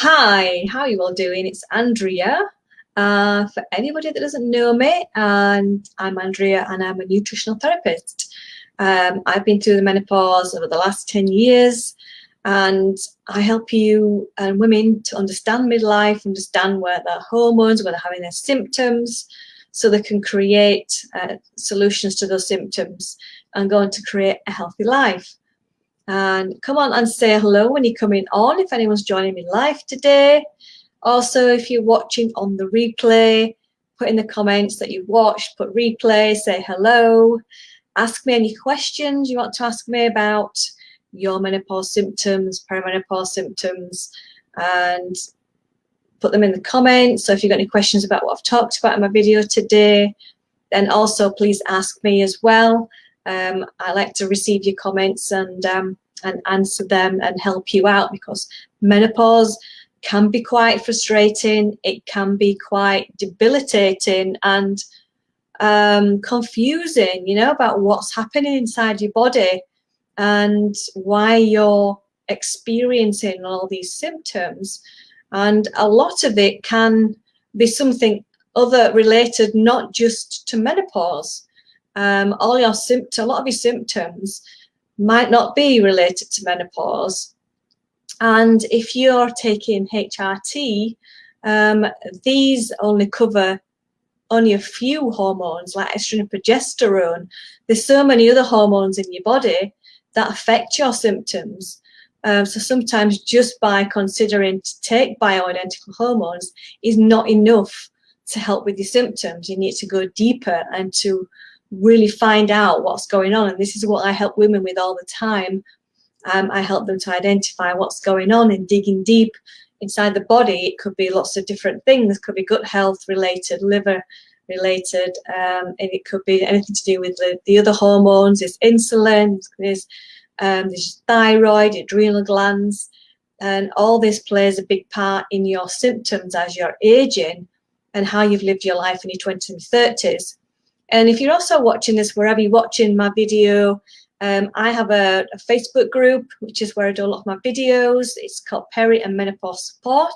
Hi, how are you all doing? It's Andrea. For anybody that doesn't know me, and I'm Andrea and I'm a nutritional therapist. I've been through the menopause over the last 10 years and I help you and women to understand midlife, understand where their hormones, where they're having their symptoms, so they can create solutions to those symptoms and go on to create a healthy life. And come on and say hello when you're coming on, if anyone's joining me live today. Also, if you're watching on the replay, put in the comments that you've watched, put replay, say hello, ask me any questions you want to ask me about your menopause symptoms, perimenopause symptoms, and put them in the comments. So if you've got any questions about what I've talked about in my video today, then also please ask me as well. I like to receive your comments and answer them and help you out, because menopause can be quite frustrating. It can be quite debilitating and confusing, you know, about what's happening inside your body and why you're experiencing all these symptoms. And a lot of it can be something other related, not just to menopause. All your symptoms, a lot of your symptoms might not be related to menopause. And if you're taking HRT, these only cover only a few hormones like estrogen and progesterone. There's so many other hormones in your body that affect your symptoms. So sometimes just by considering to take bioidentical hormones is not enough to help with your symptoms. You need to go deeper and to really find out what's going on. And this is what I help women with all the time. I help them to identify what's going on and digging deep inside the body. It could be lots of different things. It could be gut health related, liver related, and it could be anything to do with the other hormones. There's insulin, there's thyroid, adrenal glands, and all this plays a big part in your symptoms as you're aging and how you've lived your life in your 20s and 30s. And if you're also watching this, wherever you're watching my video, I have a Facebook group, which is where I do a lot of my videos. It's called Peri and Menopause Support.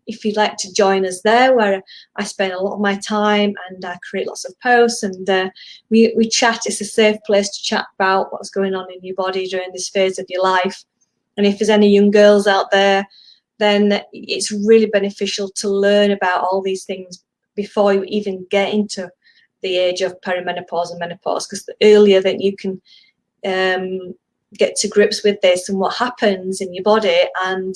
If you'd like to join us there, where I spend a lot of my time and I create lots of posts and we chat. It's a safe place to chat about what's going on in your body during this phase of your life. And if there's any young girls out there, then it's really beneficial to learn about all these things before you even get into the age of perimenopause and menopause, because the earlier that you can get to grips with this and what happens in your body and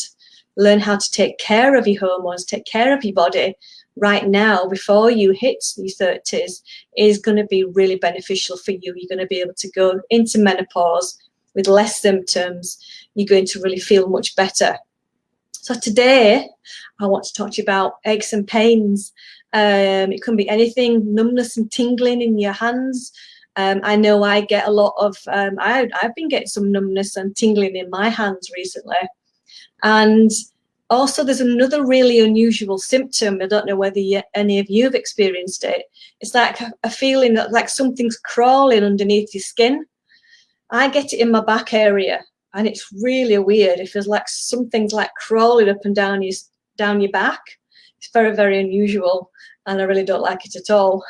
learn how to take care of your hormones, take care of your body right now before you hit your 30s is going to be really beneficial for you. You're going to be able to go into menopause with less symptoms. You're going to really feel much better. So today I want to talk to you about aches and pains. It can be anything, numbness and tingling in your hands. I know I get a lot of, I've been getting some numbness and tingling in my hands recently. And also there's another really unusual symptom. I don't know whether any of you have experienced it. It's like a feeling that like something's crawling underneath your skin. I get it in my back area and it's really weird. It feels like something's like crawling up and down your back. It's very, very unusual and I really don't like it at all.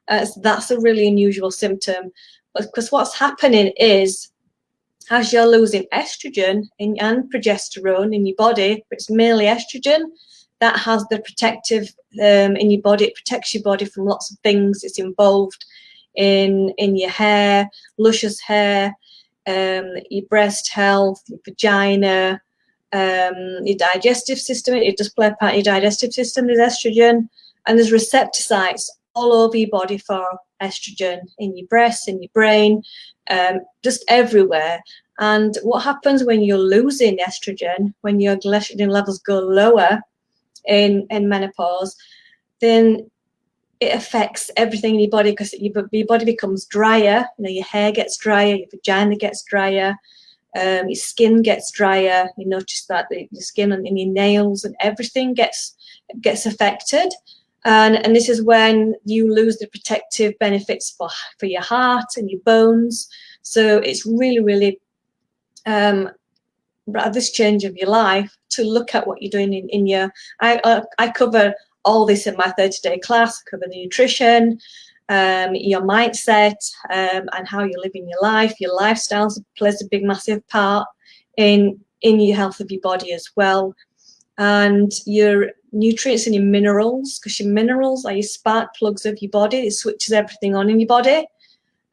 So that's a really unusual symptom, because what's happening is as you're losing estrogen and progesterone in your body, but it's mainly estrogen that has the protective in your body. It protects your body from lots of things. It's involved in your hair, luscious hair, your breast health, your vagina, your digestive system. It does play a part in your digestive system. There's estrogen, and there's receptor sites all over your body for estrogen, in your breasts, in your brain, just everywhere. And what happens when you're losing estrogen, when your estrogen levels go lower in menopause, then it affects everything in your body, because your body becomes drier. You know, your hair gets drier, your vagina gets drier, your skin gets drier. You notice that your skin and your nails and everything gets affected. And this is when you lose the protective benefits for your heart and your bones. So it's really, really at this change of your life, to look at what you're doing in your, I cover all this in my 30-day class. I cover the nutrition, your mindset, and how you're living your life. Your lifestyle plays a big, massive part in your health of your body as well. And your nutrients and your minerals, because your minerals are your spark plugs of your body. It switches everything on in your body.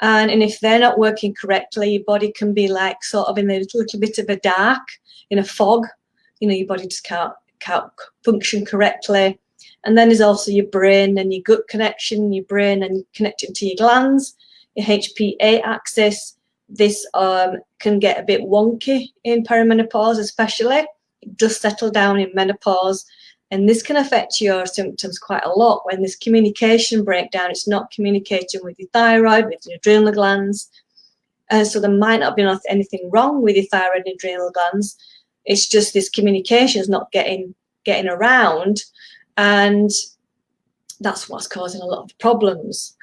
And if they're not working correctly, your body can be like sort of in a little bit of a dark, in a fog. You know, your body just can't function correctly. And then there's also your brain and your gut connection, your brain and connecting to your glands, your HPA axis. This can get a bit wonky in perimenopause, especially. It does settle down in menopause. And this can affect your symptoms quite a lot when there's communication breakdown. It's not communicating with your thyroid, with your adrenal glands. So there might not be anything wrong with your thyroid and adrenal glands. It's just this communication is not getting around. And that's what's causing a lot of problems.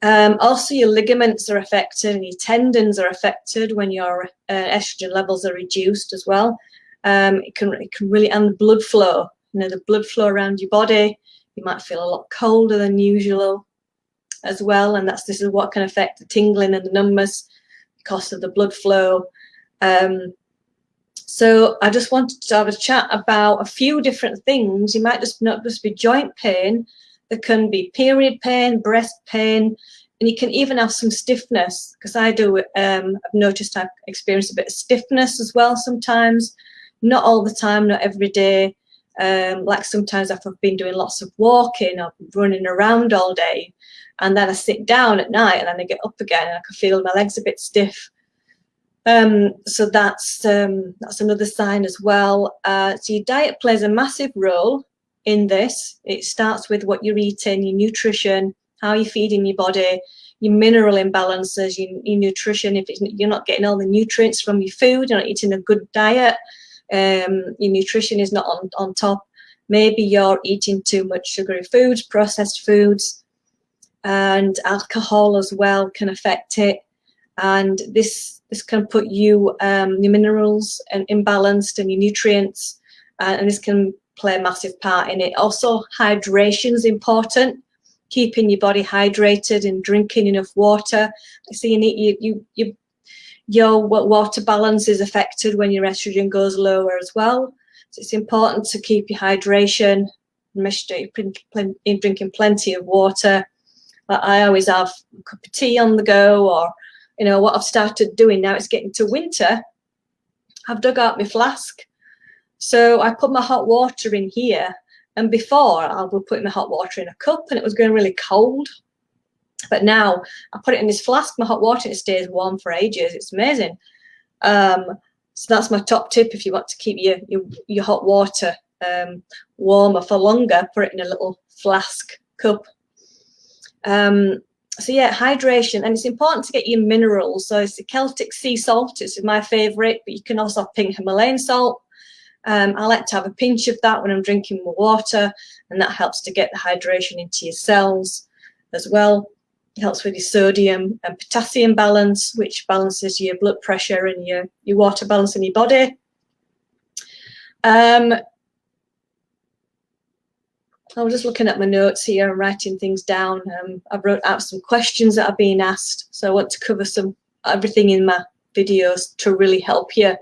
Also, your ligaments are affected and your tendons are affected when your estrogen levels are reduced as well. It can really, and the blood flow. You know, the blood flow around your body, you might feel a lot colder than usual as well, and this is what can affect the tingling and the numbness because of the blood flow. So I just wanted to have a chat about a few different things. You might not just be joint pain, there can be period pain, breast pain, and you can even have some stiffness, because I do, I've noticed I've experienced a bit of stiffness as well sometimes, not all the time, not every day. Like sometimes if I've been doing lots of walking or running around all day, and then I sit down at night and then I get up again and I can feel my legs a bit stiff. So that's another sign as well. So your diet plays a massive role in this. It starts with what you're eating, your nutrition, how you're feeding your body, your mineral imbalances, your nutrition. If you're not getting all the nutrients from your food, you're not eating a good diet, your nutrition is not on top. Maybe you're eating too much sugary foods, processed foods, and alcohol as well can affect it. And this can put your minerals and imbalanced and your nutrients, and this can play a massive part in it. Also, hydration is important. Keeping your body hydrated and drinking enough water. So you need your water balance is affected when your estrogen goes lower as well. So it's important to keep your hydration, make sure you're drinking plenty of water. Like I always have a cup of tea on the go, or you know what I've started doing now, it's getting to winter, I've dug out my flask. So I put my hot water in here, and before I would put my hot water in a cup and it was going really cold. But now I put it in this flask, my hot water, and it stays warm for ages. It's amazing. So that's my top tip if you want to keep your hot water warmer for longer. Put it in a little flask cup. So yeah, hydration, and it's important to get your minerals. So it's the Celtic sea salt. It's my favourite, but you can also have pink Himalayan salt. I like to have a pinch of that when I'm drinking my water, and that helps to get the hydration into your cells as well. It helps with your sodium and potassium balance, which balances your blood pressure and your water balance in your body. I was just looking at my notes here and writing things down. I wrote out some questions that are being asked, so I want to cover everything in my videos to really help you.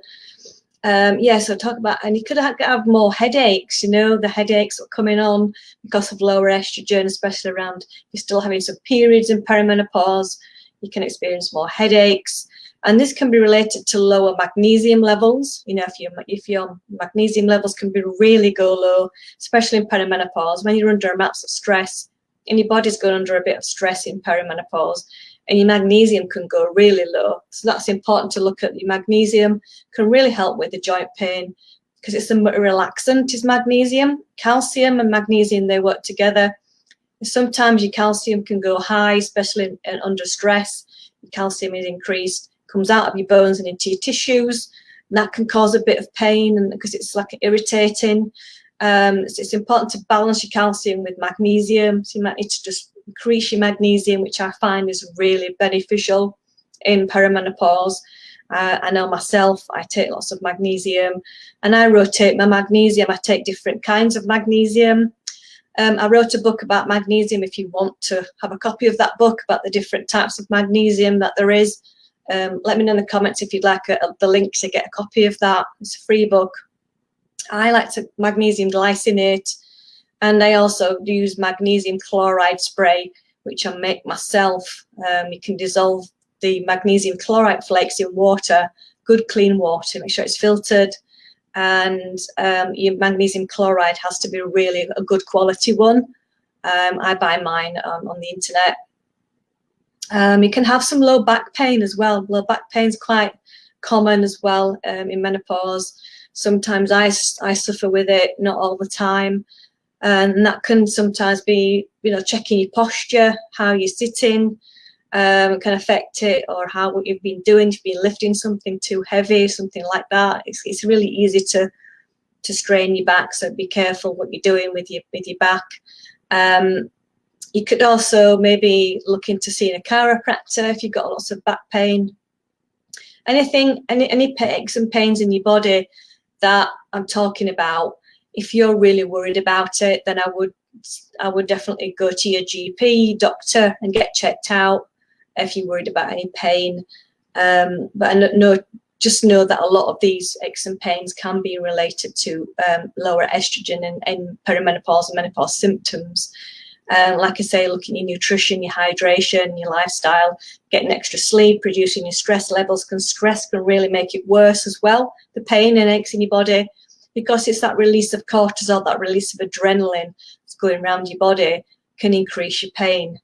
Yeah, so talk about, and you could have more headaches, you know, the headaches are coming on because of lower estrogen, especially around, if you're still having some periods in perimenopause, you can experience more headaches. And this can be related to lower magnesium levels. You know, if your magnesium levels can really go low, especially in perimenopause, when you're under amounts of stress, and your body's going under a bit of stress in perimenopause, and your magnesium can go really low. So that's important to look at. Your magnesium can really help with the joint pain because it's a relaxant, is magnesium. Calcium and magnesium, they work together. Sometimes your calcium can go high, especially under stress. Your calcium is increased, comes out of your bones and into your tissues. And that can cause a bit of pain, and because it's like irritating. So it's important to balance your calcium with magnesium. So you might need to just increase your magnesium, which I find is really beneficial in perimenopause. I know myself, I take lots of magnesium, and I rotate my magnesium. I take different kinds of magnesium. I wrote a book about magnesium. If you want to have a copy of that book about the different types of magnesium that there is, let me know in the comments if you'd like the link to get a copy of that. It's a free book. I like to magnesium glycinate, and I also use magnesium chloride spray, which I make myself. You can dissolve the magnesium chloride flakes in water, good clean water, make sure it's filtered, and your magnesium chloride has to be really a good quality one. I buy mine on the internet. You can have some low back pain as well. Low back pain is quite common as well in menopause. Sometimes I suffer with it, not all the time. And that can sometimes be, checking your posture, how you're sitting, can affect it, or what you've been doing. If you've been lifting something too heavy, something like that. It's really easy to strain your back, so be careful what you're doing with your back. You could also maybe look into seeing a chiropractor if you've got lots of back pain. Any aches and pains in your body that I'm talking about, if you're really worried about it, then I would definitely go to your GP doctor and get checked out if you're worried about any pain. But just know that a lot of these aches and pains can be related to lower estrogen and perimenopause and menopause symptoms. Like I say, looking at your nutrition, your hydration, your lifestyle, getting extra sleep, reducing your stress levels. Stress can really make it worse as well, the pain and aches in your body, because it's that release of cortisol, that release of adrenaline that's going around your body, can increase your pain.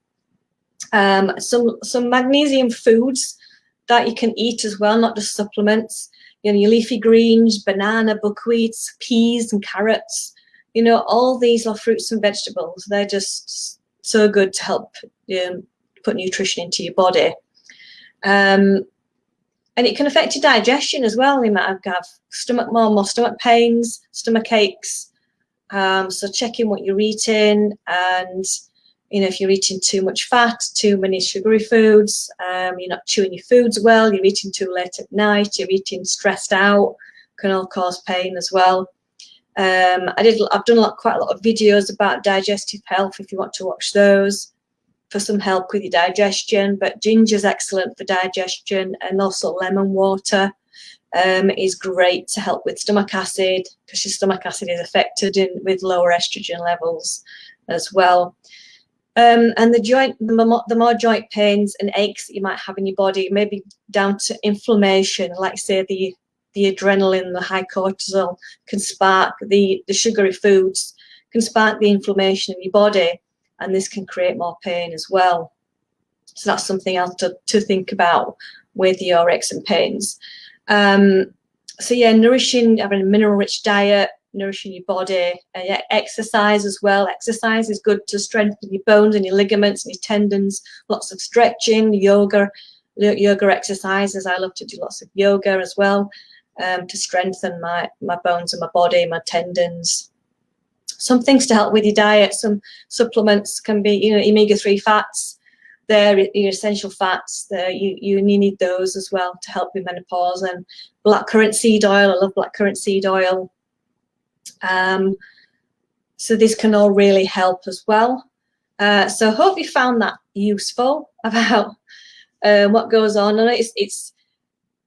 Some magnesium foods that you can eat as well, not just supplements. Your leafy greens, banana, buckwheat, peas and carrots. All these are fruits and vegetables. They're just so good to help put nutrition into your body. And it can affect your digestion as well. You might have more stomach pains, stomach aches. So checking what you're eating, and if you're eating too much fat, too many sugary foods, you're not chewing your foods well, you're eating too late at night, you're eating stressed out, can all cause pain as well. I've done quite a lot of videos about digestive health if you want to watch those for some help with your digestion. But ginger's excellent for digestion, and also lemon water is great to help with stomach acid, because your stomach acid is affected with lower estrogen levels as well. And the more joint pains and aches that you might have in your body, maybe down to inflammation, like say the adrenaline, the high cortisol can spark the sugary foods, can spark the inflammation in your body, and this can create more pain as well. So that's something else to think about with your aches and pains. So yeah, having a mineral-rich diet, nourishing your body, exercise as well. Exercise is good to strengthen your bones and your ligaments and your tendons. Lots of stretching, yoga exercises. I love to do lots of yoga as well, to strengthen my bones and my body, my tendons. Some things to help with your diet. Some supplements can be, omega-3 fats. They're your essential fats. You need those as well to help with menopause. And blackcurrant seed oil. I love blackcurrant seed oil. So this can all really help as well. So I hope you found that useful about what goes on. And it's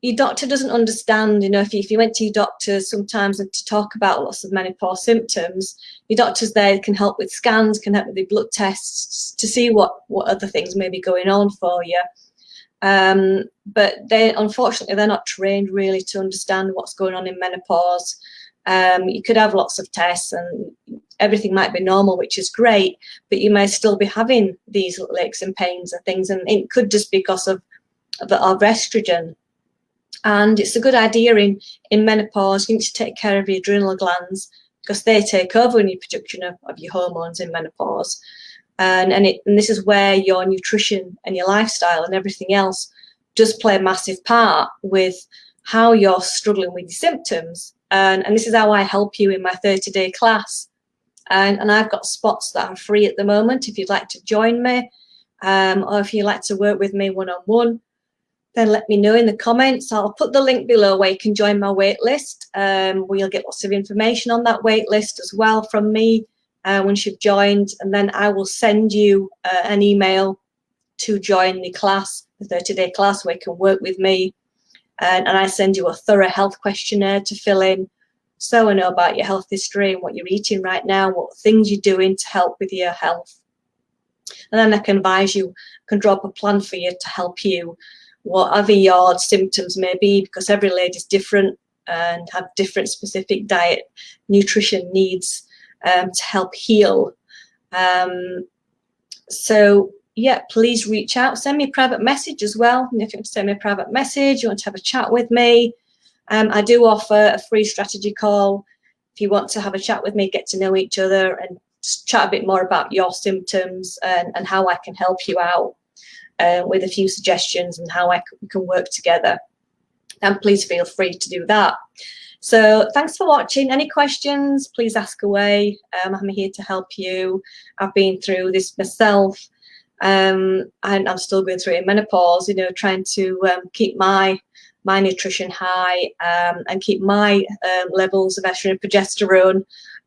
your doctor doesn't understand, if you went to your doctor sometimes to talk about lots of menopause symptoms, your doctors there can help with scans, can help with the blood tests to see what other things may be going on for you. But unfortunately, they're not trained really to understand what's going on in menopause. You could have lots of tests and everything might be normal, which is great, but you may still be having these little aches and pains and things, and it could just be because of estrogen. And it's a good idea in menopause, you need to take care of your adrenal glands, because they take over in your production of your hormones in menopause. And this is where your nutrition and your lifestyle and everything else does play a massive part with how you're struggling with your symptoms. And this is how I help you in my 30-day class. And I've got spots that are free at the moment if you'd like to join me, or if you'd like to work with me one-on-one. then let me know in the comments. I'll put the link below where you can join my wait list. Where you'll get lots of information on that wait list as well from me once you've joined, and then I will send you an email to join the class, the 30-day class, where you can work with me. And I send you a thorough health questionnaire to fill in, so I know about your health history and what you're eating right now, what things you're doing to help with your health. And then I can advise you, can draw up a plan for you to help you, whatever your symptoms may be, because every lady's different and have different specific diet, nutrition needs to help heal. So yeah, please reach out, send me a private message as well. And if you want to send me a private message, you want to have a chat with me, I do offer a free strategy call. If you want to have a chat with me, get to know each other and just chat a bit more about your symptoms and how I can help you out with a few suggestions and how we can work together. And please feel free to do that. So thanks for watching. Any questions, please ask away. I'm here to help you. I've been through this myself. And I'm still going through it in menopause, you know, trying to keep my nutrition high and keep my levels of estrogen and progesterone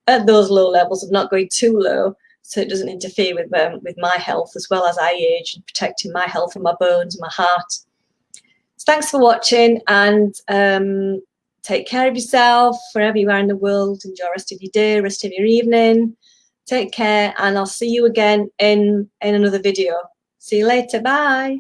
at those low levels of not going too low, so it doesn't interfere with my health as well as I age, and protecting my health and my bones and my heart. So thanks for watching, and take care of yourself wherever you are in the world. Enjoy the rest of your day, rest of your evening. Take care, and I'll see you again in another video. See you later. Bye.